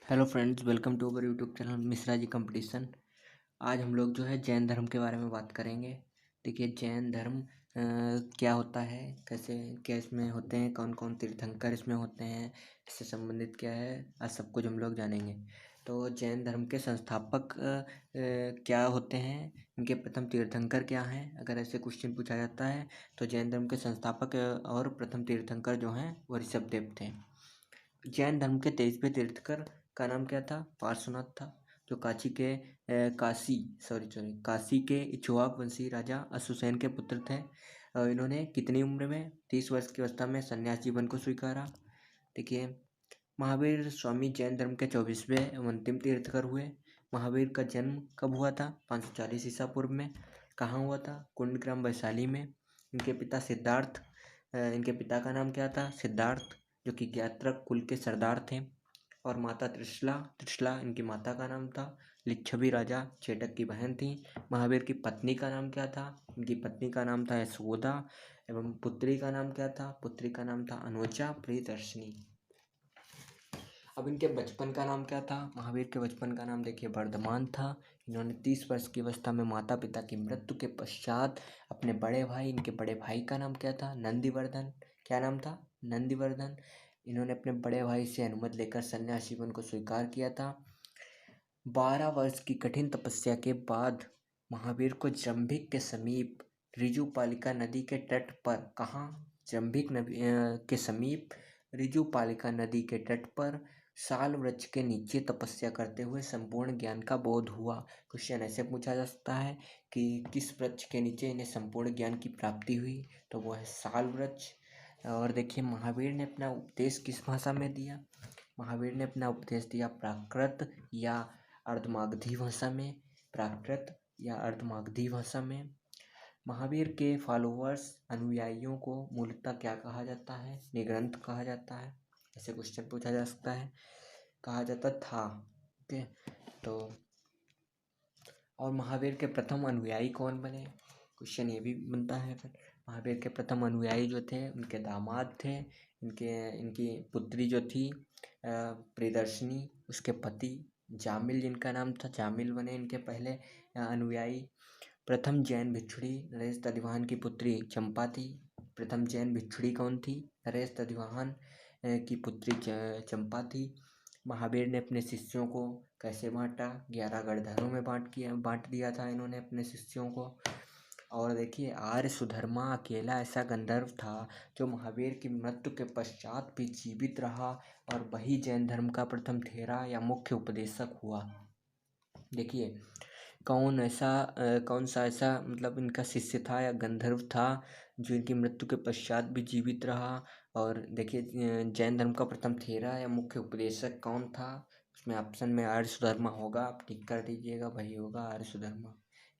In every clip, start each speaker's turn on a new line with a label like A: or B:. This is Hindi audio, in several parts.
A: Hello friends, welcome to our YouTube channel Mishra ji competition. आज हम लोग जो है जैन धर्म के बारे में बात करेंगे। देखिए, जैन धर्म क्या होता है, कैसे क्या इसमें होते हैं, कौन कौन तीर्थंकर इसमें होते हैं, इससे संबंधित क्या है, आज सब कुछ हम लोग जानेंगे। तो जैन धर्म के संस्थापक क्या होते हैं, इनके प्रथम तीर्थंकर क्या हैं, अगर ऐसे क्वेश्चन पूछा जाता है तो जैन धर्म के संस्थापक और प्रथम तीर्थंकर जो हैं वो ऋषभदेव थे। जैन धर्म के 23वें तीर्थंकर का नाम क्या था? पार्श्वनाथ था, जो काशी के इक्ष्वाकु वंशी राजा अश्वसेन के पुत्र थे। इन्होंने कितनी उम्र में, 30 वर्ष की अवस्था में संन्यास जीवन को स्वीकारा। देखिए, महावीर स्वामी जैन धर्म के 24वें एवं अंतिम तीर्थंकर हुए। महावीर का जन्म कब हुआ था? 540 ईसा पूर्व में। कहाँ हुआ था? कुंडग्राम वैशाली में। इनके पिता का नाम क्या था? सिद्धार्थ, जो कि ज्ञात्रक कुल के सरदार थे। और माता त्रिशला इनकी माता का नाम था। लिच्छवी राजा चेटक की बहन थी। महावीर की पत्नी का नाम क्या था? इनकी पत्नी का नाम था यशोदा। एवं पुत्री का नाम क्या था? पुत्री का नाम था अनुजा प्रियदर्शिनी। अब इनके बचपन का नाम क्या था? महावीर के बचपन का नाम देखिए वर्धमान था। इन्होंने 30 वर्ष की अवस्था में माता पिता की मृत्यु के पश्चात अपने बड़े भाई, इनके बड़े भाई का नाम क्या था? नंदीवर्धन। क्या नाम था? नंदीवर्धन। इन्होंने अपने बड़े भाई से अनुमति लेकर सन्यास जीवन को स्वीकार किया था। 12 वर्ष की कठिन तपस्या के बाद महावीर को जंभिक के समीप ऋजुपालिका नदी के तट पर, कहाँ? के समीप ऋजुपालिका नदी के तट पर साल वृक्ष के नीचे तपस्या करते हुए संपूर्ण ज्ञान का बोध हुआ। क्वेश्चन ऐसे पूछा जा सकता है कि किस वृक्ष के नीचे इन्हें संपूर्ण ज्ञान की प्राप्ति हुई, तो वो है साल वृक्ष। और देखिए, महावीर ने अपना उपदेश किस भाषा में दिया? महावीर ने अपना उपदेश दिया प्राकृत या अर्धमागधी भाषा में। प्राकृत या अर्धमागधी भाषा में। महावीर के फॉलोअर्स, अनुयायियों को मूलतः क्या कहा जाता है? निगृंथ कहा जाता है। ऐसे क्वेश्चन पूछा जा सकता है, कहा जाता था। ओके, तो और महावीर के प्रथम अनुयायी कौन बने? क्वेश्चन ये भी बनता है फिर। महावीर के प्रथम अनुयायी जो थे उनके दामाद थे। इनकी पुत्री जो थी प्रियदर्शिनी, उसके पति जामिल, जिनका नाम था, जामिल बने इनके पहले अनुयायी। प्रथम जैन भिक्षुणी नरेश तदिवाहन की पुत्री चंपा थी। प्रथम जैन भिक्षुणी कौन थी? नरेश तदिवाहन की पुत्री चंपा थी। महावीर ने अपने शिष्यों को कैसे बांटा? 11 गणधरों में बांट दिया था इन्होंने अपने शिष्यों को। और देखिए, आर्य सुधर्मा अकेला ऐसा गंधर्व था जो महावीर की मृत्यु के पश्चात भी जीवित रहा और वही जैन धर्म का प्रथम थेरा या मुख्य उपदेशक हुआ। देखिए, कौन सा ऐसा मतलब इनका शिष्य था या गंधर्व था जो इनकी मृत्यु के पश्चात भी जीवित रहा। और देखिए, जैन धर्म का प्रथम थेरा या मुख्य उपदेशक कौन था? उसमें ऑप्शन में आर्य सुधर्मा होगा, आप टिक कर दीजिएगा, वही होगा आर्य सुधर्मा,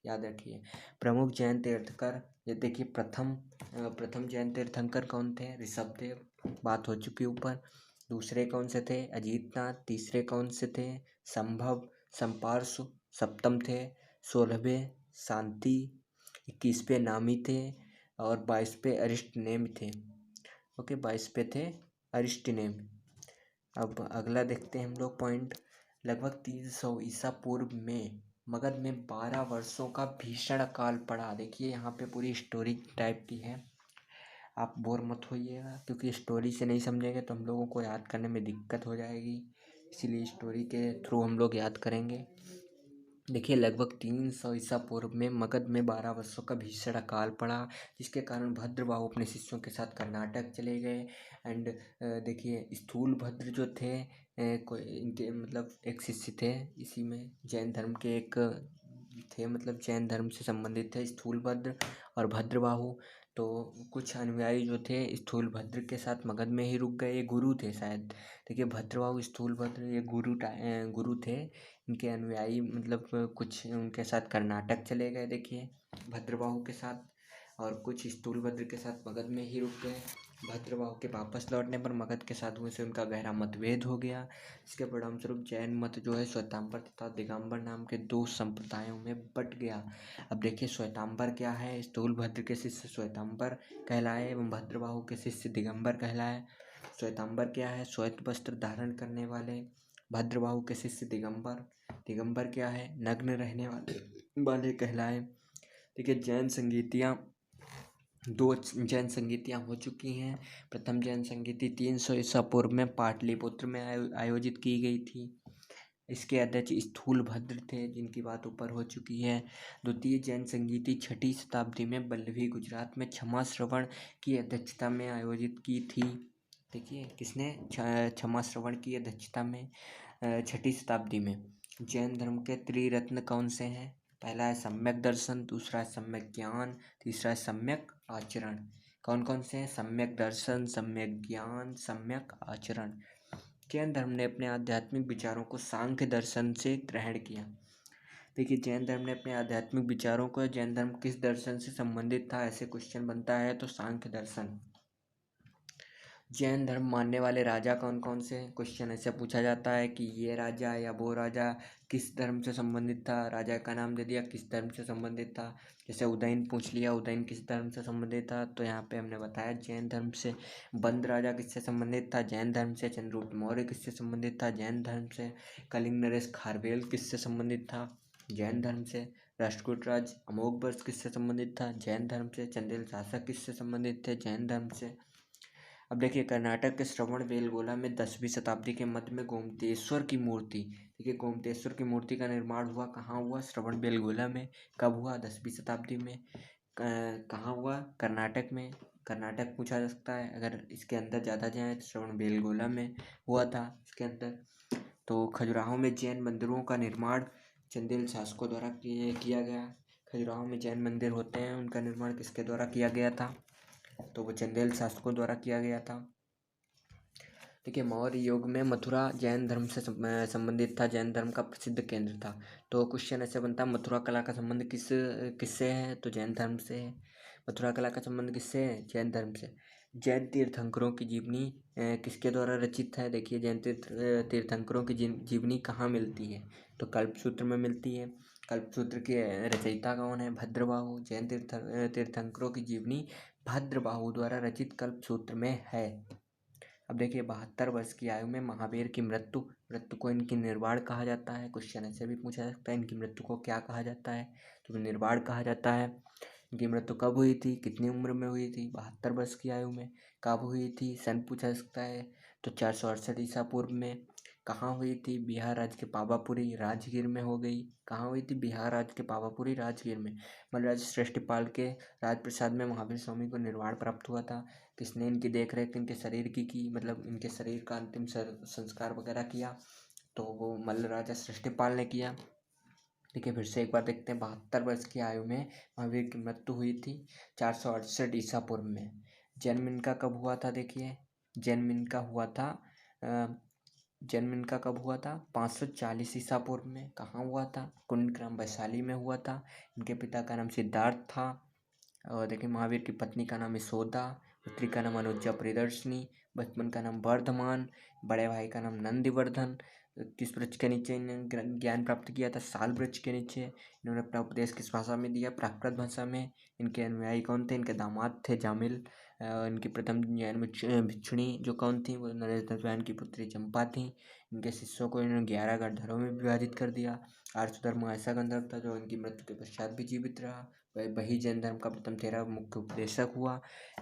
A: याद रखिए। प्रमुख जैन तीर्थंकर, ये देखिए, प्रथम जैन तीर्थंकर कौन थे? ऋषभदेव, बात हो चुकी ऊपर। दूसरे कौन से थे? अजीतनाथ। तीसरे कौन से थे? संभव संपार्श्व। सप्तम थे 16वें शांति। 21वें नामी थे और 22वें अरिष्टनेम थे। ओके, 22वें थे अरिष्टनेम। अब अगला देखते हैं हम लोग पॉइंट। लगभग 300 ईसा पूर्व में मगध में 12 वर्षों का भीषण अकाल पड़ा। देखिए, यहाँ पे पूरी स्टोरी टाइप की है, आप बोर मत होइएगा, क्योंकि स्टोरी से नहीं समझेंगे तो हम लोगों को याद करने में दिक्कत हो जाएगी, इसीलिए स्टोरी के थ्रू हम लोग याद करेंगे। देखिए, लगभग 300 ईसा पूर्व में मगध में 12 वर्षों का भीषण अकाल पड़ा, जिसके कारण भद्रबाहु अपने शिष्यों के साथ कर्नाटक चले गए। एंड देखिए, स्थूलभद्र जो थे, कोई इनके मतलब एक शिष्य थे इसी में, जैन धर्म के एक थे, मतलब जैन धर्म से संबंधित थे स्थूलभद्र और भद्रबाहु। तो कुछ अनुयायी जो थे स्थूलभद्र के साथ मगध में ही रुक गए, ये गुरु थे शायद। देखिए, भद्रबाहु स्थूलभद्र ये गुरु थे। इनके अनुयायी मतलब कुछ उनके साथ कर्नाटक चले गए, देखिए, भद्रबाहु के साथ, और कुछ स्थूलभद्र के साथ मगध में ही रुक गए। भद्रबाहु के वापस लौटने पर मगध के साधुओं से उनका गहरा मतभेद हो गया। इसके परिणामस्वरूप जैन मत जो है श्वेतांबर तथा दिगंबर नाम के 2 संप्रदायों में बट गया। अब देखिए, श्वेतांबर क्या है? स्थूलभद्र के शिष्य श्वेतांबर कहलाए एवं भद्रबाहु के शिष्य दिगंबर कहलाए। श्वेतांबर क्या है? श्वेत वस्त्र धारण करने वाले। भद्रबाहु के शिष्य दिगंबर। दिगंबर क्या है? नग्न रहने वाले कहलाए। देखिए दो जैन संगीतियाँ हो चुकी हैं। प्रथम जैन संगीति 300 ईसा पूर्व में पाटलिपुत्र में आयोजित की गई थी। इसके अध्यक्ष स्थूलभद्र थे, जिनकी बात ऊपर हो चुकी है। द्वितीय जैन संगीति 6ठी शताब्दी में बल्लभी गुजरात में क्षमा श्रवण की अध्यक्षता में आयोजित की थी। देखिए किसने? क्षमा श्रवण की अध्यक्षता में 6ठी शताब्दी में। जैन धर्म के त्रिरत्न कौन से हैं? पहला है सम्यक दर्शन, दूसरा है सम्यक ज्ञान, तीसरा है सम्यक आचरण। कौन कौन से हैं? सम्यक दर्शन, सम्यक ज्ञान, सम्यक आचरण। जैन धर्म ने अपने आध्यात्मिक विचारों को सांख्य दर्शन से ग्रहण किया। देखिए जैन धर्म ने अपने आध्यात्मिक विचारों को, जैन धर्म किस दर्शन से संबंधित था, ऐसे क्वेश्चन बनता है तो सांख्य दर्शन। जैन धर्म मानने वाले राजा कौन कौन से? क्वेश्चन ऐसे पूछा जाता है कि ये राजा या वो राजा किस धर्म से संबंधित था, राजा का नाम दे दिया, किस धर्म से संबंधित था। जैसे उदयन पूछ लिया, उदयन किस धर्म से संबंधित था, तो यहाँ पे हमने बताया जैन धर्म से। बंद राजा किससे संबंधित था? जैन धर्म से। चंद्रगुप्त मौर्य किससे संबंधित था? जैन धर्म से। कलिंग नरेश खारवेल किससे संबंधित था? जैन धर्म से। राष्ट्रकूट राज अमोघवर्ष किससे संबंधित था? जैन धर्म से। चंदेल शासक किससे संबंधित थे? जैन धर्म से। अब देखिए कर्नाटक के श्रवणबेलगोला में 10वीं शताब्दी के मध्य में गोमतेश्वर की मूर्ति। देखिए गोमतेश्वर की मूर्ति का निर्माण हुआ, कहाँ हुआ? श्रवणबेलगोला में। कब हुआ? 10वीं शताब्दी में। कहाँ हुआ? कर्नाटक में। कर्नाटक पूछा जा सकता है। अगर इसके अंदर ज़्यादा जाए तो श्रवणबेलगोला में हुआ था इसके अंदर। तो खजुराहो में जैन मंदिरों का निर्माण चंदेल शासकों द्वारा किया गया। खजुराहो में जैन मंदिर होते हैं, उनका निर्माण किसके द्वारा किया गया था? तो वो चंदेल शासकों द्वारा किया गया था। देखिए मौर्य युग में मथुरा जैन धर्म से संबंधित था, जैन धर्म का प्रसिद्ध केंद्र था। तो क्वेश्चन ऐसे बनता है मथुरा कला का संबंध किससे है? तो जैन धर्म से है। मथुरा कला का संबंध किससे है? जैन धर्म से। जैन तीर्थंकरों की जीवनी किसके द्वारा रचित है? देखिए जैन तीर्थंकरों की जीवनी कहाँ मिलती है? तो कल्पसूत्र में मिलती है। कल्पसूत्र के रचयिता कौन है? भद्रबाहु। जैन तीर्थंकरों की जीवनी भद्रबाहु द्वारा रचित कल्पसूत्र में है। अब देखिए 72 वर्ष की आयु में महावीर की मृत्यु को इनकी निर्वाण कहा जाता है। क्वेश्चन ऐसे भी पूछा जा सकता है, इनकी मृत्यु को क्या कहा जाता है? तो निर्वाण कहा जाता है। इनकी मृत्यु कब हुई थी? कितनी उम्र में हुई थी? 72 वर्ष की आयु में। कब हुई थी? सन पूछा जा सकता है तो 468 ईसा पूर्व में। कहाँ हुई थी? बिहार राज्य के पावापुरी राजगीर में हो गई। कहाँ हुई थी? बिहार राज्य के पावापुरी राजगीर में। मलराज श्रेष्ठपाल के राजप्रसाद में महावीर स्वामी को निर्वाण प्राप्त हुआ था। किसने इनकी देख रेख इनके शरीर की मतलब इनके शरीर का अंतिम संस्कार वगैरह किया? तो वो मल्ल राजा सृष्टिपाल ने किया। देखिए फिर से एक बार देखते हैं 72 वर्ष की आयु में महावीर की मृत्यु हुई थी 468 ईसा पूर्व में। जन्म इनका कब हुआ था? देखिए जन्म इनका हुआ था जन्म इनका कब हुआ था? 540 ईसा पूर्व में। कहाँ हुआ था? कुंडग्राम वैशाली में हुआ था। इनके पिता का नाम सिद्धार्थ था। और देखिए महावीर की पत्नी का नाम यशोदा, पुत्री का नाम अनुजा प्रियदर्शनी, बचपन का नाम वर्धमान, बड़े भाई का नाम नंदिवर्धन। किस वृक्ष के नीचे इन्होंने ज्ञान प्राप्त किया था? साल वृक्ष के नीचे। इन्होंने अपना उपदेश किस भाषा में दिया? प्राकृत भाषा में। इनके अनुयायी कौन थे? इनके दामाद थे जामिल। इनकी प्रथम जैन भिक्षुणी जो कौन थी? वो नरेश दत्तवायन की पुत्री चंपा थी। इनके शिष्यों को इन्होंने 11 गणधरों में विभाजित कर दिया। आर्षधर्म ऐसा गंधर्व था जो इनकी मृत्यु के पश्चात भी जीवित रहा। वही जैन धर्म का प्रथम 13 मुख्य उपदेशक हुआ।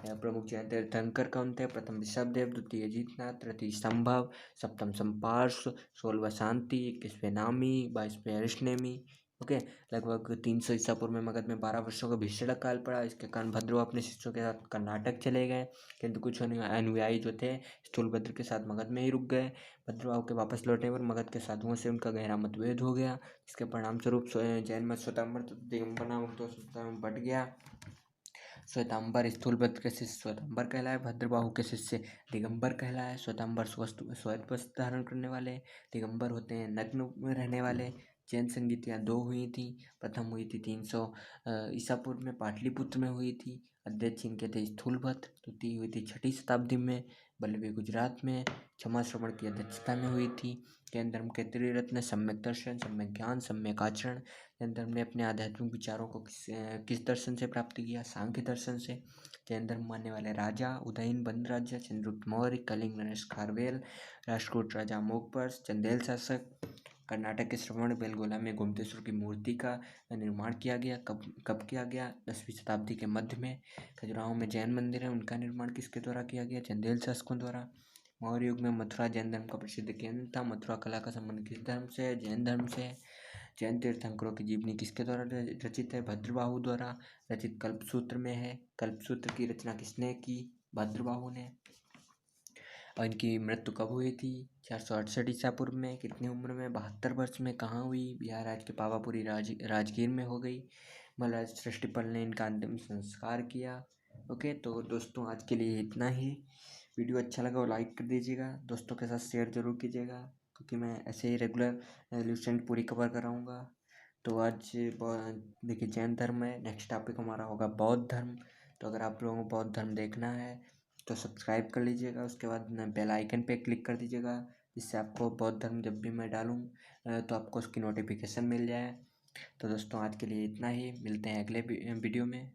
A: प्रमुख जैन तीर्थंकर कौन थे? प्रथम ऋषभदेव, द्वितीय अजितनाथ, तृतीय संभव, सप्तम संपार्श्व, 16वां शांति, 21वें नामी, 22वें अरिष्टनेमी। ओके। लगभग 300 ईसा पूर्व में मगध में 12 वर्षों का भीषण काल पड़ा। इसके कारण भद्रवा अपने शिष्यों के साथ कर्नाटक चले गए, किंतु कुछ अनुयायी जो थे स्थूलभद्र के साथ मगध में ही रुक गए। भद्रवाह के वापस लौटने पर मगध के साधुओं से उनका गहरा मतभेद हो गया। इसके परिणाम स्वरूप जैन मत श्वेतांबर दिगंबर नामक दो संस्थाओं में बट गया। श्वेतांबर स्थूलभद्र के शिष्य श्वेतांबर कहलाए, भद्रबाहु के शिष्य दिगंबर कहलाए। श्वेतांबर श्वेत वस्त्र धारण करने वाले, दिगंबर होते हैं नग्न में रहने वाले। जैन संगीतियाँ 2 हुई थी। प्रथम हुई थी 300 ईसा पूर्व में पाटलिपुत्र में हुई थी। अध्यक्ष इनके थे स्थूलभद्र। द्वितीय हुई थी 6ठी शताब्दी में बल्लभी गुजरात में, क्षमा श्रवण की अध्यक्षता में हुई थी। जैन धर्म के त्रिरत्न सम्यक दर्शन, सम्यक ज्ञान, सम्यक आचरण। जैन धर्म ने अपने आध्यात्मिक विचारों को किस दर्शन से प्राप्त किया? सांख्य दर्शन से। जैन धर्म मानने वाले राजा उदयन बंद राजा, चंद्रगुप्त मौर्य, कलिंग नरेश खारवेल, राष्ट्रकूट राजा मोकपर्स, चंदेल शासक। कर्नाटक के श्रवण बेलगोला में गोमतेश्वर की मूर्ति का निर्माण किया गया। कब किया गया? 10वीं शताब्दी के मध्य में। खजुराहो में जैन मंदिर है, उनका निर्माण किसके द्वारा किया गया? चंदेल शासकों द्वारा। मौर्य युग में मथुरा जैन धर्म का प्रसिद्ध केंद्र था। मथुरा कला का संबंध किस धर्म से है? जैन धर्म से है। जैन तीर्थंकरों की जीवनी किसके द्वारा रचित है? भद्रबाहु द्वारा रचित कल्पसूत्र में है। कल्पसूत्र की रचना किसने की? भद्रबाहु ने। और इनकी मृत्यु कब हुई थी? 468 ईसा पूर्व में। कितनी उम्र में? 72 वर्ष में। कहाँ हुई? बिहार राज्य के पावापुरी राजगीर में हो गई। महाराज सृष्टिपाल ने इनका अंतिम संस्कार किया। ओके, तो दोस्तों आज के लिए इतना ही। वीडियो अच्छा लगा और लाइक कर दीजिएगा, दोस्तों के साथ शेयर जरूर कीजिएगा, क्योंकि मैं ऐसे ही रेगुलर रिसेंट पूरी कवर कराऊंगा। तो आज देखिए जैन धर्म है, नेक्स्ट टॉपिक हमारा होगा बौद्ध धर्म। तो अगर आप लोगों को बौद्ध धर्म देखना है तो सब्सक्राइब कर लीजिएगा, उसके बाद बेल आइकन पे क्लिक कर दीजिएगा, जिससे आपको बौद्ध धर्म जब भी मैं डालूँ तो आपको उसकी नोटिफिकेशन मिल जाए। तो दोस्तों आज के लिए इतना ही, मिलते हैं अगले वीडियो में।